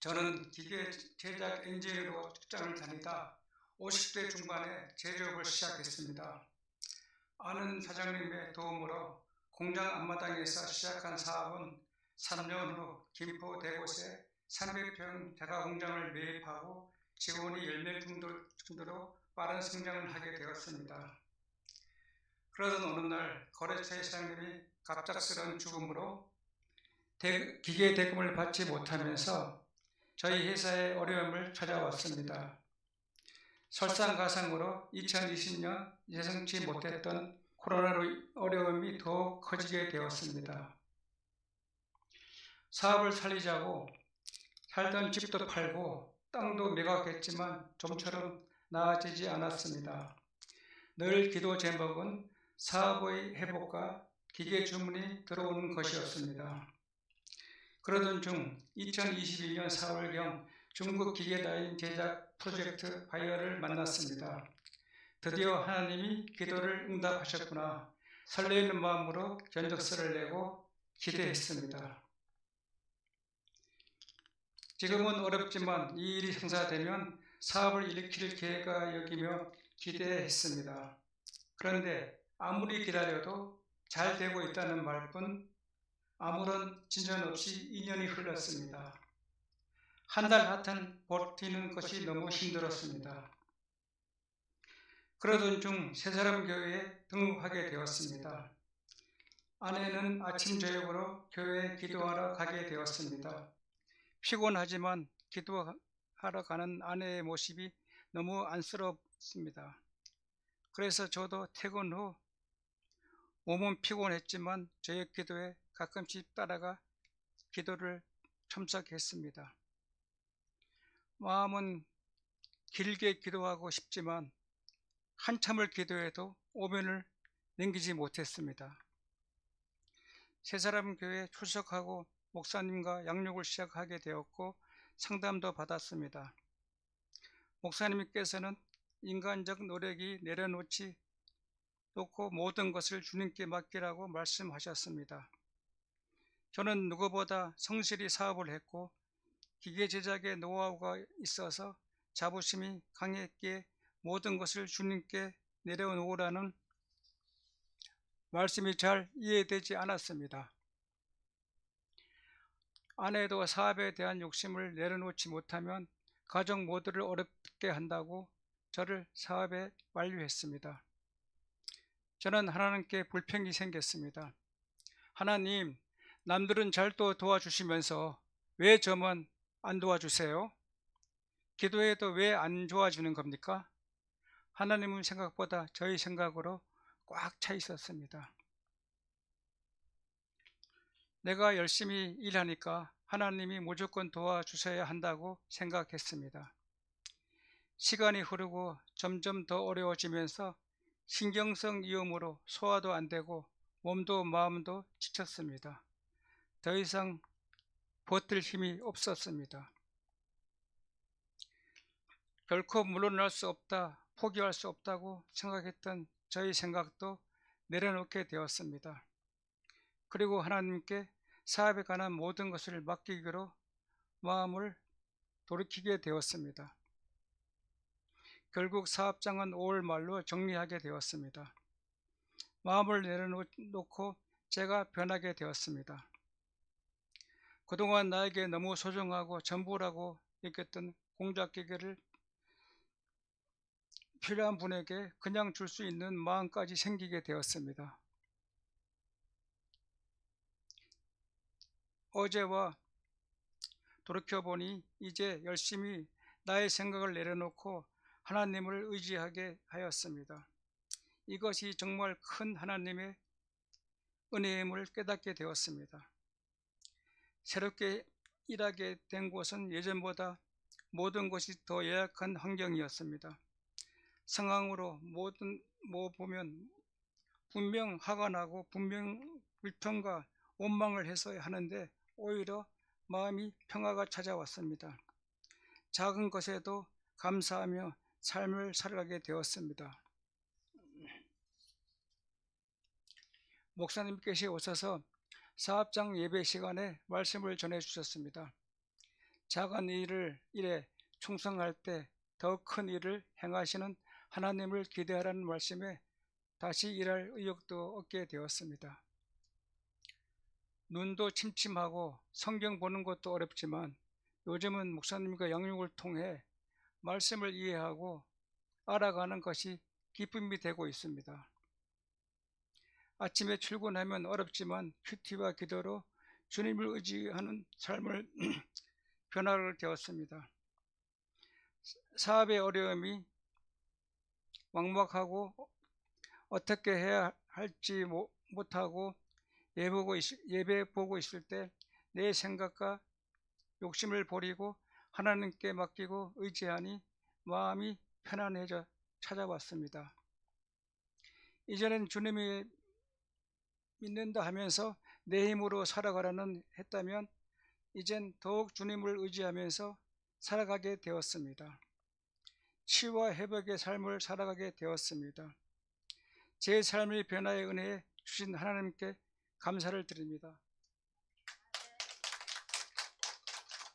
저는 기계 제작 엔지니어로 직장을 다니다 50대 중반에 제조업을 시작했습니다. 아는 사장님의 도움으로 공장 앞마당에서 시작한 사업은 3년 후 김포 대곳에 300평 자가공장을 매입하고 직원이 10명 정도로 빠른 성장을 하게 되었습니다. 그러던 어느 날 거래처의 사장님이 갑작스러운 죽음으로 기계 대금을 받지 못하면서 저희 회사에 어려움을 찾아왔습니다. 설상가상으로 2020년 예상치 못했던 코로나로 어려움이 더욱 커지게 되었습니다. 사업을 살리자고 살던 집도 팔고 땅도 매각했지만 좀처럼 나아지지 않았습니다. 늘 기도 제목은 사업의 회복과 기계 주문이 들어오는 것이었습니다. 그러던 중 2021년 4월경 중국 기계라인 제작 프로젝트 바이어를 만났습니다. 드디어 하나님이 기도를 응답하셨구나. 설레이는 마음으로 견적서를 내고 기대했습니다. 지금은 어렵지만 이 일이 성사되면 사업을 일으킬 기회가 여기며 기대했습니다. 그런데 아무리 기다려도 잘 되고 있다는 말뿐 아무런 진전 없이 2년이 흘렀습니다. 한 달 하여튼 버티는 것이 너무 힘들었습니다. 그러던 중 새사람 교회에 등록하게 되었습니다. 아내는 아침 저녁으로 교회에 기도하러 가게 되었습니다. 피곤하지만 기도하러 가는 아내의 모습이 너무 안쓰럽습니다. 그래서 저도 퇴근 후 몸은 피곤했지만 저녁 기도에 가끔씩 따라가 기도를 참석했습니다. 마음은 길게 기도하고 싶지만 한참을 기도해도 오면을 넘기지 못했습니다. 새사람 교회에 출석하고 목사님과 양육을 시작하게 되었고 상담도 받았습니다. 목사님께서는 인간적 노력이 내려놓고 모든 것을 주님께 맡기라고 말씀하셨습니다. 저는 누구보다 성실히 사업을 했고 기계 제작의 노하우가 있어서 자부심이 강했기에 모든 것을 주님께 내려놓으라는 말씀이 잘 이해되지 않았습니다. 아내도 사업에 대한 욕심을 내려놓지 못하면 가족 모두를 어렵게 한다고 저를 사업에 만류했습니다. 저는 하나님께 불평이 생겼습니다. 하나님, 남들은 잘 도와주시면서 왜 저만 안 도와주세요? 기도해도 왜 안 도와주는 겁니까? 하나님은 생각보다 저희 생각으로 꽉 차 있었습니다. 내가 열심히 일하니까 하나님이 무조건 도와주셔야 한다고 생각했습니다. 시간이 흐르고 점점 더 어려워지면서 신경성 위염으로 소화도 안 되고 몸도 마음도 지쳤습니다. 더 이상 버틸 힘이 없었습니다. 결코 물러날 수 없다, 포기할 수 없다고 생각했던 저희 생각도 내려놓게 되었습니다. 그리고 하나님께 사업에 관한 모든 것을 맡기기로 마음을 돌이키게 되었습니다. 결국 사업장은 5월 말로 정리하게 되었습니다. 마음을 내려놓고 제가 변하게 되었습니다. 그동안 나에게 너무 소중하고 전부라고 여겼던 공작기계를 필요한 분에게 그냥 줄 수 있는 마음까지 생기게 되었습니다. 어제와 돌이켜보니 이제 열심히 나의 생각을 내려놓고 하나님을 의지하게 하였습니다. 이것이 정말 큰 하나님의 은혜임을 깨닫게 되었습니다. 새롭게 일하게 된 곳은 예전보다 모든 것이 더 열악한 환경이었습니다. 상황으로 보면 분명 화가 나고 분명 불평과 원망을 했어야 하는데 오히려 마음이 평화가 찾아왔습니다. 작은 것에도 감사하며 삶을 살아가게 되었습니다. 목사님께서 오셔서 사업장 예배 시간에 말씀을 전해 주셨습니다. 작은 일에 충성할 때 더 큰 일을 행하시는 하나님을 기대하라는 말씀에 다시 일할 의욕도 얻게 되었습니다. 눈도 침침하고 성경 보는 것도 어렵지만 요즘은 목사님과 양육을 통해 말씀을 이해하고 알아가는 것이 기쁨이 되고 있습니다. 아침에 출근하면 어렵지만 큐티와 기도로 주님을 의지하는 삶을 변화를 되었습니다. 사업의 어려움이 막막하고 어떻게 해야 할지 못하고 예배 보고 있을 때 내 생각과 욕심을 버리고 하나님께 맡기고 의지하니 마음이 편안해져 찾아왔습니다. 이전엔 주님이 믿는다 하면서 내 힘으로 살아가라는 했다면 이젠 더욱 주님을 의지하면서 살아가게 되었습니다. 치유와 회복의 삶을 살아가게 되었습니다. 제 삶의 변화의 은혜에 주신 하나님께 감사를 드립니다.